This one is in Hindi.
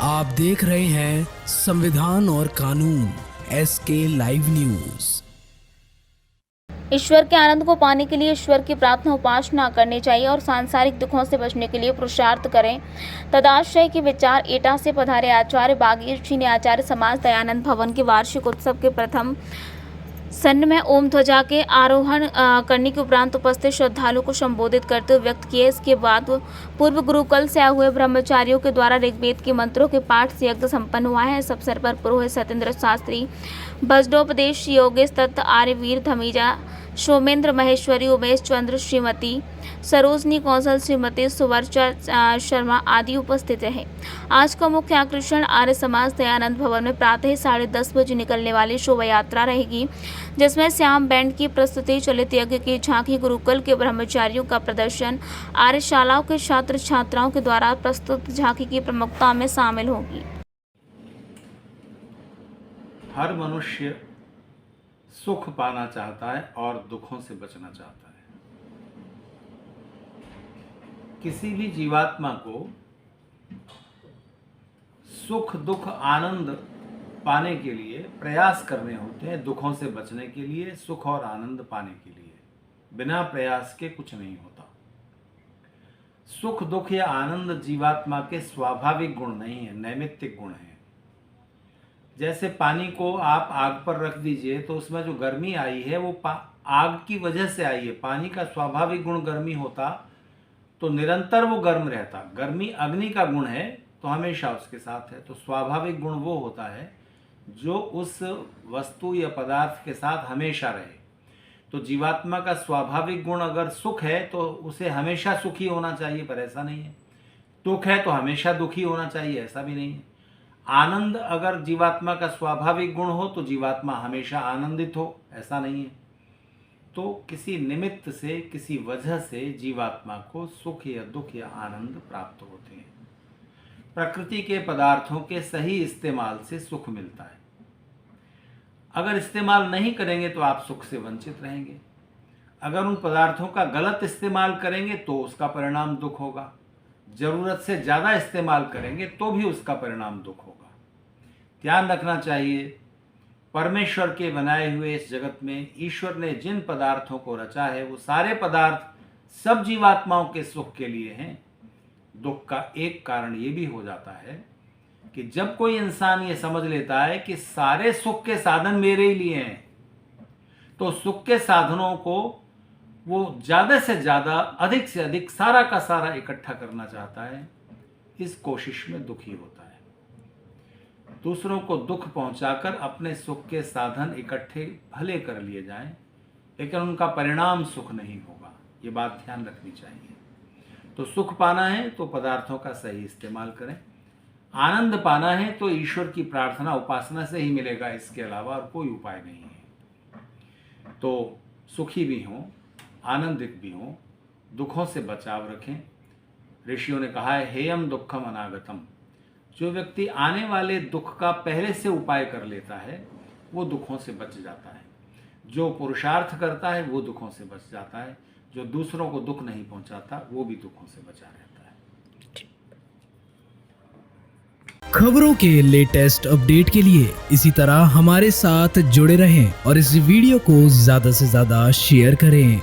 आप देख रहे हैं संविधान और कानून SK लाइव न्यूज। ईश्वर के आनंद को पाने के लिए ईश्वर की प्रार्थना उपासना करनी चाहिए और सांसारिक दुखों से बचने के लिए पुरुषार्थ करें। तदाशय के विचार एटा से पधारे आचार्य बागीर जी ने आचार्य समाज दयानंद भवन के वार्षिक उत्सव के प्रथम सन्न में ओम ध्वजा के आरोहण करने के उपरांत उपस्थित श्रद्धालुओं को संबोधित करते हुए व्यक्त किए। इसके बाद पूर्व गुरुकुल से आए हुए ब्रह्मचारियों के द्वारा ऋग्वेद के मंत्रों के पाठ से यज्ञ संपन्न हुआ है। इस अवसर पर पुरोहित सत्येंद्र शास्त्री, वज्रोपदेश योगेश दत्त, आर्यवीर धमीजा, सोमेंद्र महेश्वरी, उमेश चंद्र, श्रीमती सरोजनी कौशल, श्रीमती सुवर्चा शर्मा आदि उपस्थित रहे। आज का मुख्य आकर्षण आर्य समाज दयानंद भवन में प्रातः 10:30 बजे निकलने वाली शोभा यात्रा रहेगी, जिसमें श्याम बैंड की प्रस्तुति, चलित यज्ञ की झांकी, गुरुकुल के ब्रह्मचारियों का प्रदर्शन, आर्यशालाओं के छात्र छात्राओं के द्वारा प्रस्तुत झांकी की प्रमुखता में शामिल होगी। हर मनुष्य सुख पाना चाहता है और दुखों से बचना चाहता है। किसी भी जीवात्मा को सुख दुख आनंद पाने के लिए प्रयास करने होते हैं, दुखों से बचने के लिए, सुख और आनंद पाने के लिए। बिना प्रयास के कुछ नहीं होता। सुख दुख या आनंद जीवात्मा के स्वाभाविक गुण नहीं है, नैमित्तिक गुण है। जैसे पानी को आप आग पर रख दीजिए तो उसमें जो गर्मी आई है वो आग की वजह से आई है। पानी का स्वाभाविक गुण गर्मी होता तो निरंतर वो गर्म रहता। गर्मी अग्नि का गुण है तो हमेशा उसके साथ है। तो स्वाभाविक गुण वो होता है जो उस वस्तु या पदार्थ के साथ हमेशा रहे। तो जीवात्मा का स्वाभाविक गुण अगर सुख है तो उसे हमेशा सुखी होना चाहिए, पर ऐसा नहीं है। दुख है तो हमेशा दुखी होना चाहिए, ऐसा भी नहीं है। आनंद अगर जीवात्मा का स्वाभाविक गुण हो तो जीवात्मा हमेशा आनंदित हो, ऐसा नहीं है। तो किसी निमित्त से, किसी वजह से जीवात्मा को सुख या दुख या आनंद प्राप्त होते हैं। प्रकृति के पदार्थों के सही इस्तेमाल से सुख मिलता है। अगर इस्तेमाल नहीं करेंगे तो आप सुख से वंचित रहेंगे। अगर उन पदार्थों का गलत इस्तेमाल करेंगे तो उसका परिणाम दुख होगा। जरूरत से ज़्यादा इस्तेमाल करेंगे तो भी उसका परिणाम दुख होगा। ध्यान रखना चाहिए, परमेश्वर के बनाए हुए इस जगत में ईश्वर ने जिन पदार्थों को रचा है वो सारे पदार्थ सब जीवात्माओं के सुख के लिए हैं। दुख का एक कारण ये भी हो जाता है कि जब कोई इंसान ये समझ लेता है कि सारे सुख के साधन मेरे ही लिए हैं, तो सुख के साधनों को वो ज़्यादा से ज़्यादा, अधिक से अधिक, सारा का सारा इकट्ठा करना चाहता है। इस कोशिश में दुखी होता है। दूसरों को दुख पहुंचाकर अपने सुख के साधन इकट्ठे भले कर लिए जाएं, लेकिन उनका परिणाम सुख नहीं होगा। ये बात ध्यान रखनी चाहिए। तो सुख पाना है तो पदार्थों का सही इस्तेमाल करें। आनंद पाना है तो ईश्वर की प्रार्थना उपासना से ही मिलेगा, इसके अलावा और कोई उपाय नहीं है। तो सुखी भी हों, आनंदित भी हों, दुखों से बचाव रखें। ऋषियों ने कहा है, हेयम दुखम अनागतम। जो व्यक्ति आने वाले दुख का पहले से उपाय कर लेता है वो दुखों से बच जाता है। जो पुरुषार्थ करता है वो दुखों से बच जाता है। जो दूसरों को दुख नहीं पहुंचाता वो भी दुखों से बचा रहता है। खबरों के लेटेस्ट अपडेट के लिए इसी तरह हमारे साथ जुड़े रहें और इस वीडियो को ज्यादा से ज्यादा शेयर करें।